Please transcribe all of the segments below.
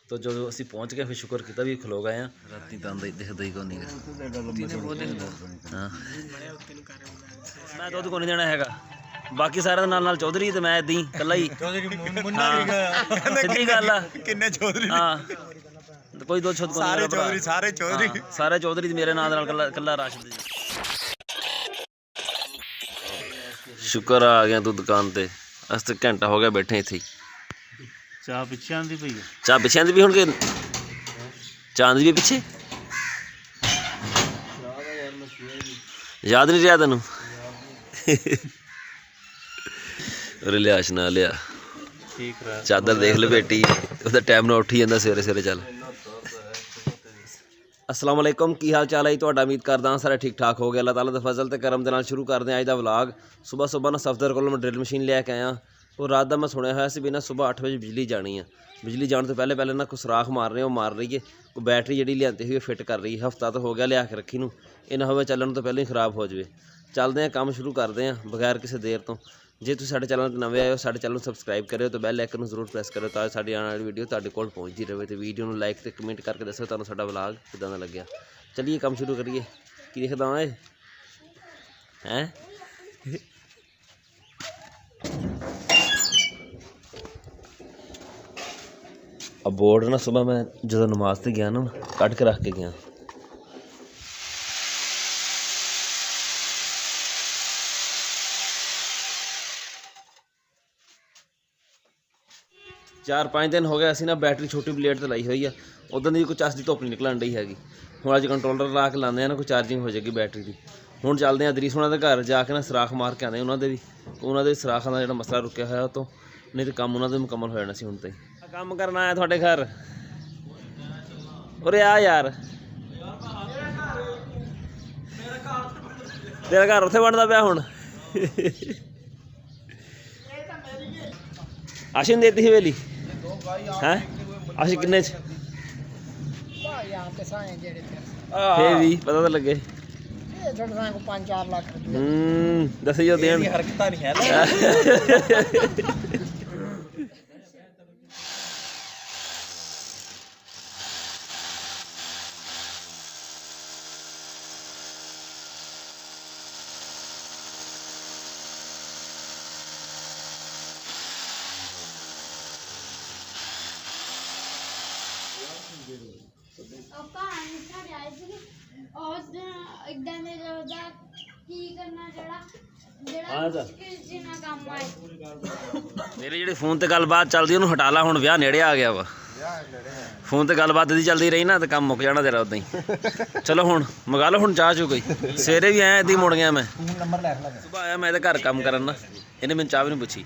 तो जो असी पहुँच गए फिर शुक्र किया भी खलो गए हैं राती तो दिखता ही कोनी हाँ मैं दुध को नहीं देना है बाकी सारे नाल चौधरी तो मैं इदां ही कल्ला ही सीधी गल हाँ कोई दो छुत सारे चौधरी मेरे नाम कल्ला राशिद शुक्र आ गया तू दुकान ते अस तो घंटा हो गया बैठे इत्थे चाह पिछे आंदी पई चाह पिछे आंदी पई हुण के चांद भी पिछे याद नहीं रहा तेनू अरे लिया शना लिया चादर देख लपेटी उसदा टाइम ना उठी जांदा सवेरे सवेरे चल अस्सलाम वालेकुम की हाल चाल है तुहाडा उम्मीद करदा सारे ठीक ठाक हो गया अल्लाह ताला दे फजल ते करम दे नाल शुरू करदे अज दा व्लॉग सुबह सुबह ना सफदर कोलों मैं ड्रिल मशीन लैके आया और रात का मैं सुनिया हुआ सी भी ना सुबह 8 बजे बिजली जानी है बिजली जाने तो पहले ना कुछ सुराख मार रहे हो मार रही है कोई बैटरी जी लियांती हुई फिट कर रही है हफ्ता तो हो गया लिया के रखी नूं ये ना होवे चलण तो पहले ही खराब हो जाए चलते हैं काम शुरू करते हैं बगैर किसी देर तो जे तुसीं साडे चैनल ते नवे आए हो साडे चैनल नूं सबसक्राइब करियो तो बैल आइकन नूं जरूर प्रेस करियो तां साडी आने वाली वीडियो तुहाडे कोल पहुंचदी रहे तो वीडियो नूं लाइक ते कमेंट करके दस्सो तुहानूं साडा व्लॉग किदां दा लग्गिया चलिए काम शुरू करिए की दिखदा है हैं अब बोर्ड ना सुबह मैं जो नमाज से गया ना कट के रख के गया चार पाँच दिन हो गए असी ना बैटरी छोटी प्लेट तो लाई हुई है उधर की कोई चस की धुप नहीं निकलन रही हैगी हूँ अज कंट्रोलर ला के लाने ना कोई चार्जिंग हो जाएगी बैटरी की हूँ चलते हैं दरीस होना के घर जाके ना सुराख मार के आने उन्होंने भी उन्होंने सुराखों का जो मसला रुकया हुआ तो नहीं तो काम उन्होंने मुकम्मल हो जाना सी हुण ताईं काम करना आया थोड़े घर और आ यार तेरा घर उत्थे बनता पाया हुण आशी ने देती ही हवेली हैं आशी किन्ने च भी पता तो लगे दसियो देन मेरे जी फोन ते गलबात चलती उन्होंने हटा ला हुण ब्याह नेड़े आ गया वा फोन ते गलबात यदि चलती रही ना तो काम मुक जाना तेरा उदा ही चलो हुण मंगा लो हुण चाह चू कोई सवेरे भी आया इदां मुड़ गया मैं सुबह आया मैं घर काम करन ना इन्हें मैंने चाह भी नहीं पूछी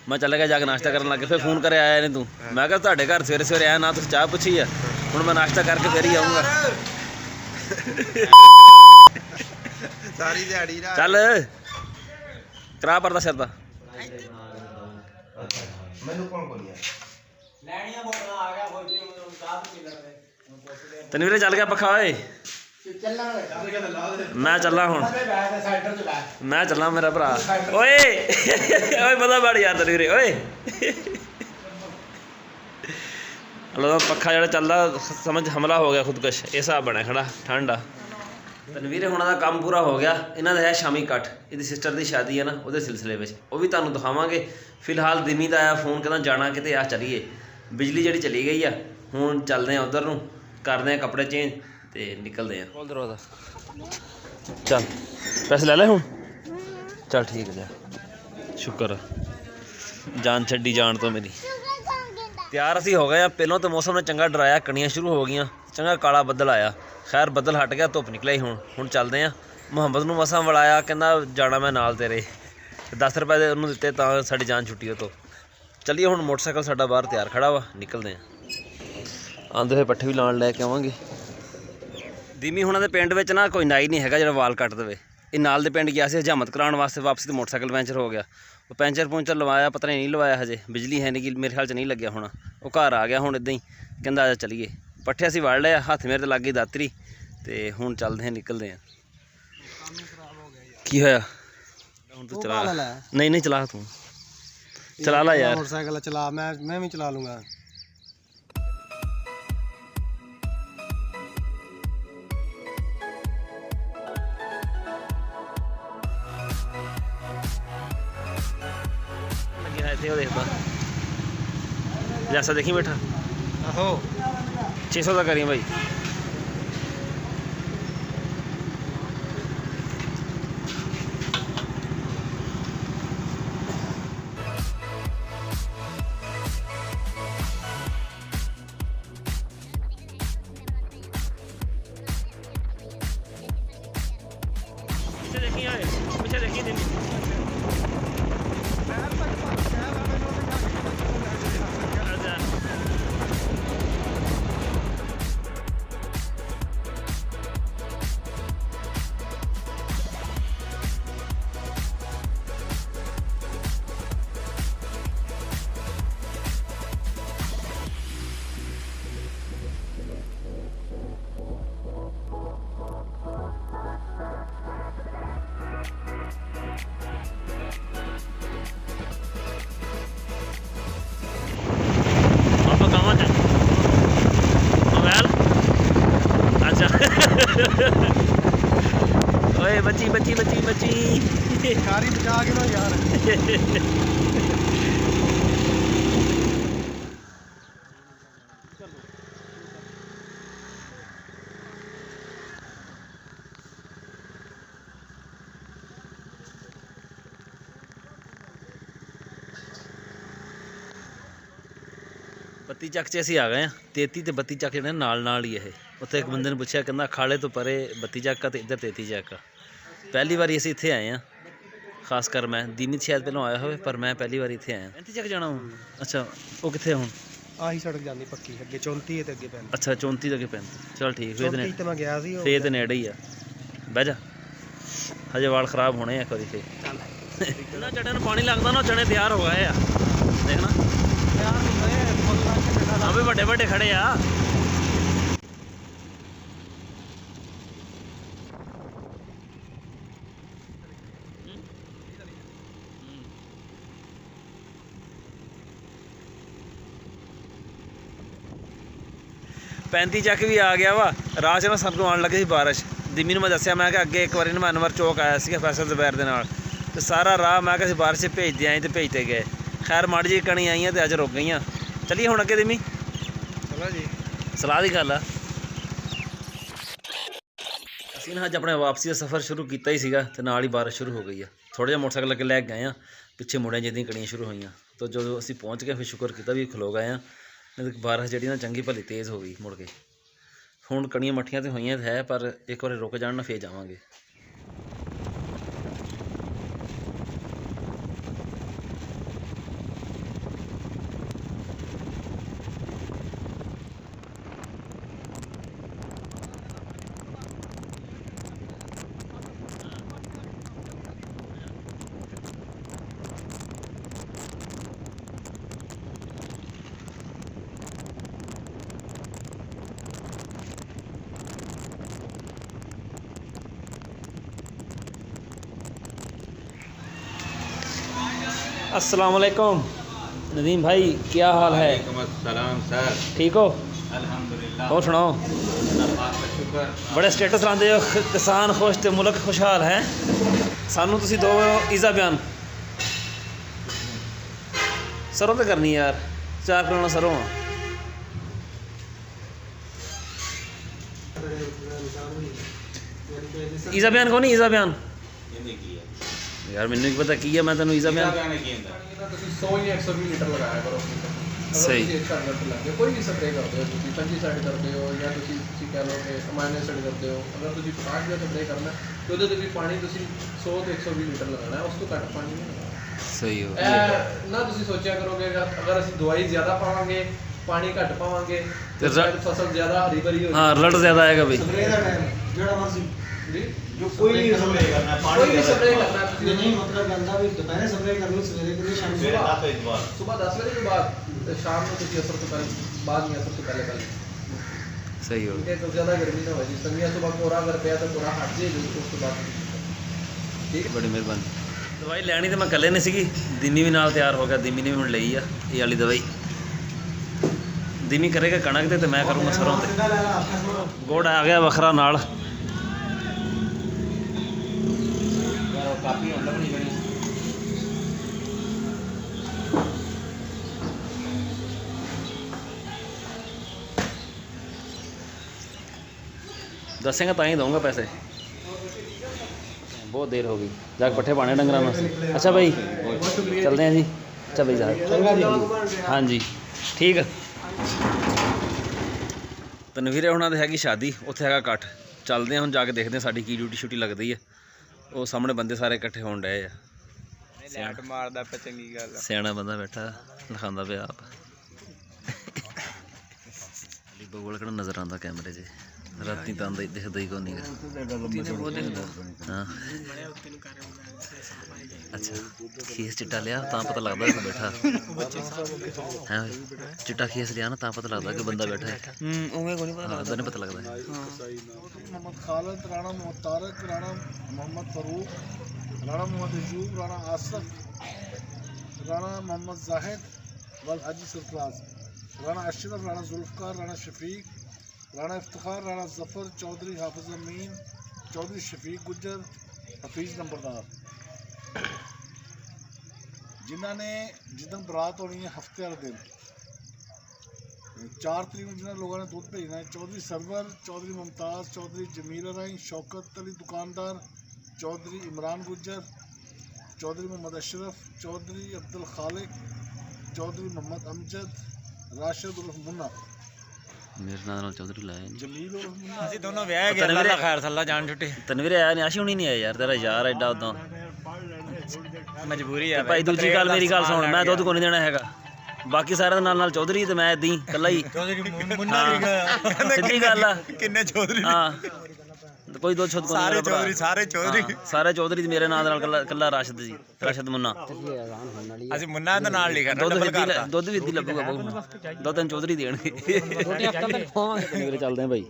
मैं चल गया जाके नाश्ता करन लग फिर फोन करे आया नहीं तू मैं कहा तुहाडे घर सवेरे सवेरे आया ना तुसीं चाह पूछी है हुण मैं नाश्ता करके फिर ही आऊँगा चल करा परदा शरदा तनवीर चल गया पक्खा ओए मैं चलना हुण मैं चलना मेरा भरा ओए ओए पता बड़ यार तनवीर ओए पक्खा जो चलता समझ हमला हो गया खुदकश इस हिसाब बना खड़ा ठंड आ तनवीर हुणां दा काम पूरा हो गया इन्हां दा है शामी कट इहदी सिस्टर की शादी है ना उहदे सिलसिले में वो भी तुहानूं दिखावांगे फिलहाल दिमी दा आया फोन कहना जाना किते आ चलीए बिजली जिहड़ी चली गई आ हुण चलदे हैं उधर नूं करदे हैं कपड़े चेंज ते निकलदे हैं खोल दरवाजा चल पैसे ले ले हुण चल ठीक है शुक्र जान छड्डी जान तो मेरी तैयार असी हो गए पहलों तो मौसम ने चंगा डराया कणियां शुरू हो गई चंगा काला बदल आया खैर बदल हट गया धुप निकलिया ही हुण चलते हैं मुहम्मद नूं मसां बुलाया कहना जाना मैं नाल तेरे 10 रुपए उन्होंने दिते तां साडी जान छुट्टी तो चलिए हुण मोटरसाइकिल साडा बाहर तैयार खड़ा वा निकलते हैं आंदे होए पट्ठे भी लाण लैके आवांगे दिमी हुणां दे पिंड विच ना कोई नाई नहीं हैगा जिहड़ा वाल कट देवे ये नाल दे पिंड गया सी हजामत कराउण वास्ते वापसी तो मोटरसाइकिल पैंचर हो गया वो पैंचर पुंचर लवाया पता नहीं लवाया हजे बिजली है नहीं मेरे ख्याल च नहीं लग्या होना वो घर आ गया हुण इदां ही कहंदा आ चलीए पट्ठे असीं वड़ लिया हत्थ मेरे ते लग गई दातरी ते हुण चलदे हैं निकलदे हैं की होया हुण तू चला नहीं नहीं चला तू चला ला यार मोटरसाइकिल चला मैं भी चला लूँगा ਇੱਥੇ ਉਹ ਦੇਖਦਾ ਜੈਸਾ ਦੇਖੀ ਬੈਠਾ ਆਹੋ 600 ਦਾ ਕਰੀ ਭਾਈ। पीछे देखी यार, पीछे देखी दिन ओए बच्ची बच्ची बच्ची बच्ची कारी बचा के ना यार। ਬੱਤੀ ਚੱਕ 'ਚ ਅਸੀਂ ਆ ਗਏ ਹਾਂ। 33 ਤੇ 32 ਚੱਕ ਜਿਹੜੇ ਨਾਲ ਨਾਲ ਹੀ ਇਹ। ਉੱਥੇ ਇੱਕ ਬੰਦੇ ਨੇ ਪੁੱਛਿਆ, ਕਹਿੰਦਾ ਖਾਲੇ ਤੋਂ ਪਰੇ 32 ਚੱਕ ਆ ਤੇ ਇੱਧਰ 33 ਚੱਕ ਆ। ਪਹਿਲੀ ਵਾਰੀ ਅਸੀਂ ਇੱਥੇ ਆਏ ਹਾਂ, ਖਾਸ ਕਰ ਮੈਂ। ਦੀਮਿਤ ਸ਼ਾਇਦ ਪਹਿਲਾਂ ਆਇਆ ਹੋਵੇ, ਪਰ ਮੈਂ ਪਹਿਲੀ ਵਾਰੀ ਇੱਥੇ ਆਇਆ। 35 ਚੱਕ ਜਾਣਾ ਹੁਣ? ਅੱਛਾ, ਉਹ ਕਿੱਥੇ ਹੁਣ? ਆਹੀ ਸੜਕ ਜਾਂਦੀ ਪੱਕੀ ਅੱਗੇ 34 ਤੇ ਅੱਗੇ 35। ਅੱਛਾ 34 ਦੇ ਅੱਗੇ 35। ਚਲ ਠੀਕ, ਫੇਰ ਤੇ 34 ਤੇ ਮੈਂ ਗਿਆ ਸੀ। ਫੇਰ ਤੇ ਨੇੜੇ ਹੀ ਆ। ਬਹਿ ਜਾ, ਹਜੇ ਵਾਲ ਖਰਾਬ ਹੋਣੇ ਆ ਇੱਕ ਵਾਰੀ ਫੇਰ। ਇਹਨਾਂ ਚੜਿਆਂ ਨੂੰ ਪਾਣੀ ਲੱਗਦਾ ਨਾ, ਚਣੇ ਤਿਆਰ ਹੋ ਗਏ ਆ। ਦੇਖਣਾ ਯਾਰ ਹੁੰਦੇ ਫੁੱਲ ਲਾ ਕੇ ਬੈਠਾ ਆ ਵੀ ਵੱਡੇ ਵੱਡੇ ਖੜੇ ਆ। ਪੈਂਤੀ ਚੱਕ ਵੀ ਆ ਗਿਆ ਵਾ। ਰਾਹ 'ਚ ਨਾ ਸਾਨੂੰ ਆਉਣ ਲੱਗੀ ਸੀ ਬਾਰਿਸ਼। ਦਿਮੀ ਨੂੰ ਮੈਂ ਦੱਸਿਆ, ਮੈਂ ਕਿ ਅੱਗੇ ਇੱਕ ਵਾਰੀ ਨਾ ਮੈਂ ਅਨਵਰ ਚੌਕ ਆਇਆ ਸੀਗਾ ਫੈਸਲ ਜ਼ਬੈਰ ਦੇ ਨਾਲ, ਤੇ ਸਾਰਾ ਰਾਹ ਮੈਂ ਕਿਹਾ ਸੀ ਬਾਰਿਸ਼ 'ਚ ਭੇਜਦੇ ਆਏ ਤੇ ਭੇਜਦੇ ਗਏ। ਖੈਰ ਮਾੜੀ ਜਿਹੀ ਕਣੀ ਆਈਆਂ ਤੇ ਅੱਜ ਰੁਕ ਗਈਆਂ। ਚੱਲੀਏ ਹੁਣ ਅੱਗੇ ਦਿਮੀ। ਚਲੋ ਜੀ, ਸਲਾਹ ਦੀ ਗੱਲ ਆ। ਅਸੀਂ ਨਾ ਅੱਜ ਆਪਣੇ ਵਾਪਸੀ ਦਾ ਸਫ਼ਰ ਸ਼ੁਰੂ ਕੀਤਾ ਹੀ ਸੀਗਾ ਤੇ ਨਾਲ ਹੀ ਬਾਰਿਸ਼ ਸ਼ੁਰੂ ਹੋ ਗਈ ਆ। ਥੋੜ੍ਹਾ ਜਿਹਾ ਮੋਟਰਸਾਈਕਲ ਅੱਗੇ ਲੈ ਕੇ ਗਏ ਆ, ਪਿੱਛੇ ਮੁੜਿਆਂ ਜਿੱਦਾਂ ਕਣੀਆਂ ਸ਼ੁਰੂ ਹੋਈਆਂ। ਤਾਂ ਜਦੋਂ ਅਸੀਂ ਪਹੁੰਚ ਗਏ ਫਿਰ ਸ਼ੁਕਰ ਕੀਤਾ ਵੀ ਖਲੋ ਗਏ ਆ। ਬਾਰਿਸ਼ ਜਿਹੜੀ ਨਾ ਚੰਗੀ ਭਲੀ ਤੇਜ਼ ਹੋ ਗਈ ਮੁੜ ਕੇ। ਹੁਣ ਕਣੀਆਂ ਮੱਠੀਆਂ ਤੇ ਹੋਈਆਂ ਹੈ, ਪਰ ਇੱਕ ਵਾਰੀ ਰੁਕ ਜਾਣ ਨਾ ਫੇਰ ਜਾਵਾਂਗੇ। अस्सलाम वालेकुम नदीम भाई, क्या हाल है? सलाम सर। ठीक हो? अल्हम्दुलिल्लाह। और सुनाओ। अल्लाह का शुक्र। बड़े स्टेटस लाते हो, किसान खुश ते मुल्क खुशहाल है। सानू तुसी दो ईज़ा बयान। सरों तो करनी यार, 4 किलो सरों। ईज़ा बयान कौन? ईज़ा बयान यार मैंने पता की है, मैं तेन ईज़ा बयान। ਤੁਸੀਂ 100 ਜਾਂ 120 ਲੀਟਰ ਲਗਾਇਆ ਕਰੋ ਆਪਣੀ ਫਸਲ। ਅਗਰ ਸਹੀ। ਤੁਸੀਂ 1 ਘੰਟੇ ਲੱਗੇ ਕੋਈ ਵੀ ਸਪਰੇਅ ਕਰਦੇ ਹੋ, ਤੁਸੀਂ ਫੰਜੀਸਾਈਡ ਕਰਦੇ ਹੋ ਜਾਂ ਤੁਸੀਂ ਕਹਿ ਲਓ ਕਿ ਅਮਾਈਨੋਸਾਈਡ ਕਰਦੇ ਹੋ, ਅਗਰ ਤੁਸੀਂ ਪੋਟਾਸ਼ ਦਾ ਸਪਰੇਅ ਕਰਨਾ ਤੇ ਉਹਦੇ ਤੇ ਵੀ ਪਾਣੀ ਤੁਸੀਂ 100 ਤੇ 120 ਲੀਟਰ ਲਗਾਉਣਾ ਹੈ, ਉਸ ਤੋਂ ਘੱਟ ਪਾਣੀ ਨਹੀਂ ਲਗਾਉਣਾ। सही हो ਇਹ ਨਾ ਤੁਸੀਂ ਸੋਚਿਆ ਕਰੋਗੇ ਅਗਰ ਅਸੀਂ ਦਵਾਈ ਜ਼ਿਆਦਾ ਪਾਵਾਂਗੇ, ਪਾਣੀ ਘੱਟ ਪਾਵਾਂਗੇ ਤੇ ਸ਼ਾਇਦ ਫਸਲ ਜ਼ਿਆਦਾ ਹਰੀ ਭਰੀ ਹੋ हाँ, रिजल्ट ज़्यादा आएगा भाई। ਸਪਰੇਅ ਦਾ ਟਾਈਮ ਜਿਹੜਾ ਮਰਜ਼ੀ ਜੀ। ਜੋ ਕੋਈ ਵੀ ਸਪਰੇਅ ਕਰਨਾ ਕੋਈ ਵੀ ਸਪਰੇਅ ਕਰਨਾ ਤੁਸੀਂ ਨਹੀਂ ਮਤਲਬ ਕਹਿੰਦਾ ਵੀ ਦੁਪਹਿਰੇ ਸਪਰੇਅ ਕਰਨੀ, ਸਵੇਰੇ ਕਰਨੀ, ਸ਼ਾਮ ਨੂੰ। ਸੁਬਾਹ 10 ਵਜੇ ਤੋਂ ਬਾਅਦ ਤੇ ਸ਼ਾਮ ਨੂੰ ਤੁਸੀਂ ਅਸਰ ਤੋਂ ਪਹਿਲੇ ਬਾਅਦ ਨਹੀਂ, ਅਸਰ ਤੋਂ ਪਹਿਲੇ ਪਹਿਲੇ। सही हो ठीक है, तो ज़्यादा गर्मी ना हो जी। संगिया सुबह कोहरा अगर पे तो कोहरा हट जाए उस तो बाद ठीक है। बड़ी मेहरबानी। दवाई लैनी तो मैं कल्ले नहीं सीगी, दिमी भी नाल तैयार हो गया। दिमी ने भी हुण लई आ ये वाली दवाई। दिमी करेगा कणक ते मैं करूँगा सरों ते। गुड़ आ गया वखरा नाल। काफी अलग नहीं बनी। दसेंगा तां ही दूंगा पैसे। बहुत देर हो गई, जाके पट्ठे पाने डंगरां नूं। अच्छा भाई चलते हैं जी। अच्छा भाई साहब हाँ जी ठीक। तनवीरे हुणां दे हैगी शादी, उत्थे हैगा इकट्ठ। चलते हैं हुण जाके देखते हैं साडी की ड्यूटी शूटी लगदी है। वो सामने बंदे सारे इकट्ठे होण डए आ। लैट मारदा पे चंगी गल आ। सियाणा बंदा बैठा लिखांदा पिया आप। बगोल किहड़ा नज़र आंदा कैमरे 'च, राती तां दिखदा ही कोई नहीं। हाँ अच्छा खेस चिट्टा लिया तां पता लगदा कि बैठा है। चिट्टा खेस लिया ना तां पता लगदा कि बंदा बैठा है। उवें कोई नहीं पता लगदा। मोहम्मद खालिद, राणा मोहम्मद तारक, राणा मोहम्मद फरूक, राणा मोहम्मद अयूब, राणा आसफ, राणा मोहम्मद जाहिद वल हाजी सरफराज, राणा अशरफ, राणा जुल्फकार, राणा शफीक, राणा इफ्तिखार, राणा जफर, चौधरी हाफिज अमीन, चौधरी शफीक गुज्जर, हफीज नंबरदार। जिन्होंने जिदन बरात होनी है हफ्ते वाले दिन 4 तरीक में जिन्होंने लोगों ने दूध भेजना है, चौधरी सरवर, चौधरी मुमताज़, चौधरी जमील राई, शौकत अली दुकानदार, चौधरी इमरान गुज्जर, चौधरी मोहम्मद अशरफ, चौधरी अब्दुल खालिक, चौधरी मोहम्मद अमजद, राशिद उर्फ मुन्ना, मेरे नाल चौधरी लाया नहीं। जमील उर्फ मुन्ना। ਅਸੀਂ ਦੋਨੋਂ ਵਿਆਹ ਗਏ ਅੱਲਾ ਦਾ ਖੈਰ ਸੱਲਾ ਜਾਣ ਛੁੱਟੀ। तनवीर आया नहीं, आशी हुणी नहीं आया यार, तेरा यार एडा उदा। ਮਜਬੂਰੀ ਆ भाई दूजी गल मेरी गल सुन, मैं दुध को नहीं देना हैगा, बाकी सारे नाल चौधरी ते मैं इदां ही कल्ला ही। ਮੁੰਨਾ ਵੀ सीधी गल आ। ਕਿੰਨੇ ਚੌਧਰੀ हाँ कोई दो छुत ਸਾਰੇ ਚੌਧਰੀ ਸਾਰੇ ਚੌਧਰੀ सारे चौधरी ते मेरे नाल कल्ला राशिद जी, राशिद मुन्ना। ਅਸੀਂ ਮੁੰਨਾ ਦੇ ਨਾਲ ਲਿਖਿਆ ਨਾ ਡਬਲ ਕਰਤਾ। दुध भी इद्दी लब्बूगा बहुत, 2-3 चौधरी देणगे। तनवीर चलदे हैं भाई।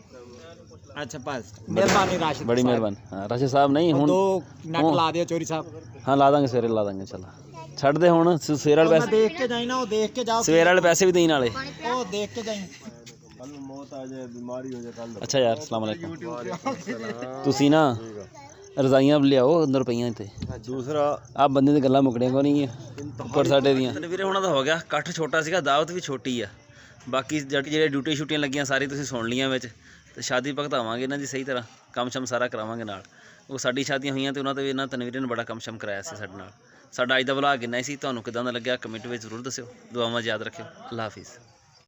ਅੱਛਾ ਬਸ ਮਿਹਰਬਾਨੀ ਰਾਸ਼ਿਦ बड़ी मेहरबानी। हाँ राशिद साहब नहीं हुण ਦੋ ਨੱਕ ਲਾ ਦਿਓ ਚੋਰੀ ਸਾਹਿਬ। हाँ ला देंगे सवेरे ला देंगे। चल छੱਡ ਦੇ ਹੁਣ ਸਵੇਰ ਵਾਲੇ ਪੈਸੇ देख के जाई ना, वो देख के जाओ, ਸਵੇਰ ਵਾਲੇ ਪੈਸੇ ਵੀ ਦੇਣ ਵਾਲੇ। वो देख के जाई। कल मौत आ जाए, बीमारी हो जाए कल। ਅੱਛਾ ਯਾਰ अस्सलाम वालेकुम। ਤੁਸੀਂ ਨਾ ਰਜ਼ਾਈਆਂ ਲਿਆਓ ਅੰਦਰ ਪਈਆਂ ਇੱਥੇ। दूसरा ਆ ਬੰਦੇ ਦੀ ਗੱਲਾਂ ਮੁਕੜੀਆਂ ਕੋ ਨਹੀਂ ਆ ਉੱਪਰ ਸਾਡੇ ਦੀਆਂ। ਤਨਵੀਰੇ ਹੁਣਾਂ ਦਾ ਹੋ ਗਿਆ, ਇਕੱਠ ਛੋਟਾ ਸੀਗਾ, ਦਾਵਤ ਵੀ ਛੋਟੀ ਆ। ਬਾਕੀ ਜਿਹੜੇ ਡਿਊਟੀ ਛੁੱਟੀਆਂ ਲੱਗੀਆਂ ਸਾਰੀ ਤੁਸੀਂ ਸੁਣ ਲੀਆਂ ਵਿੱਚ, ਤੇ ਸ਼ਾਦੀ ਭਗਤਾਵਾਂਗੇ ਇਹਨਾਂ ਦੀ ਸਹੀ ਤਰ੍ਹਾਂ, ਕੰਮ ਸ਼ਮ ਸਾਰਾ ਕਰਾਵਾਂਗੇ ਨਾਲ। ਉਹ ਸਾਡੀ ਸ਼ਾਦੀਆਂ ਹੋਈਆਂ ਤੇ ਉਹਨਾਂ ਤੇ ਵੀ ਇਹਨਾਂ ਤਨਵੀਰੇ ਨੇ ਬੜਾ ਕੰਮ ਸ਼ਮ ਕਰਾਇਆ ਸੀ ਸਾਡੇ ਨਾਲ। ਸਾਡਾ ਅੱਜ ਦਾ ਵਲੌਗ ਇੰਨਾ ਹੀ ਸੀ। ਤੁਹਾਨੂੰ ਕਿੱਦਾਂ ਦਾ ਲੱਗਿਆ ਕਮੈਂਟ ਵਿੱਚ ਜ਼ਰੂਰ ਦੱਸਿਓ। ਦੁਆਵਾਂ 'ਚ ਯਾਦ ਰੱਖਿਓ। ਅੱਲਾ ਹਾਫਿਜ਼।